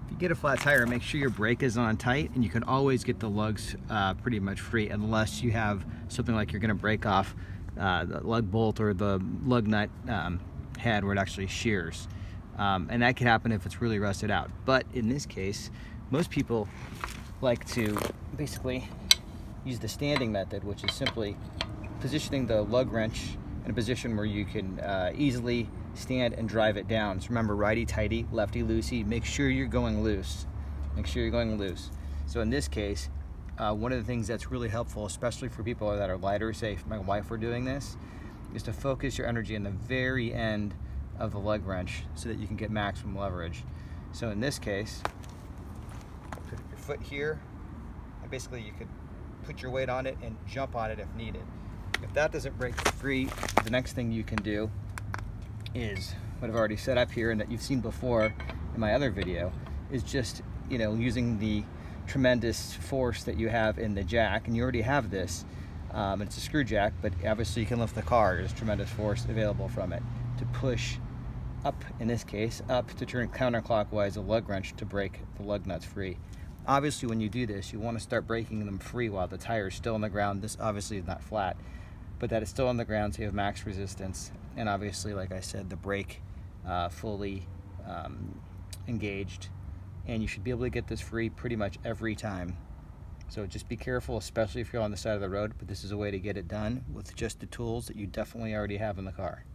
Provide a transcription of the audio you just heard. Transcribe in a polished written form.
If you get a flat tire, make sure your brake is on tight, and you can always get the lugs pretty much free unless you have something like you're going to break off the lug bolt or the lug nut head where it actually shears. And that can happen if it's really rusted out. But in this case, most people like to basically use the standing method, which is simply positioning the lug wrench in a position where you can easily stand and drive it down. So remember, righty tighty, lefty loosey. Make sure you're going loose. Make sure you're going loose. So in this case, one of the things that's really helpful, especially for people that are lighter, say if my wife were doing this, is to focus your energy in the very end of the lug wrench so that you can get maximum leverage. So in this case, put your foot here, and basically you could put your weight on it and jump on it if needed. If that doesn't break free, the next thing you can do is what I've already set up here and that you've seen before in my other video, is just, you know, using the tremendous force that you have in the jack, and you already have this. It's a screw jack, but obviously you can lift the car. There's tremendous force available from it to push up, in this case, up to turn counterclockwise a lug wrench to break the lug nuts free. Obviously, when you do this, you want to start breaking them free while the tire is still on the ground. This obviously is not flat, but that is still on the ground, so you have max resistance. And obviously, like I said, the brake fully engaged, and you should be able to get this free pretty much every time. So just be careful, especially if you're on the side of the road, but this is a way to get it done with just the tools that you definitely already have in the car.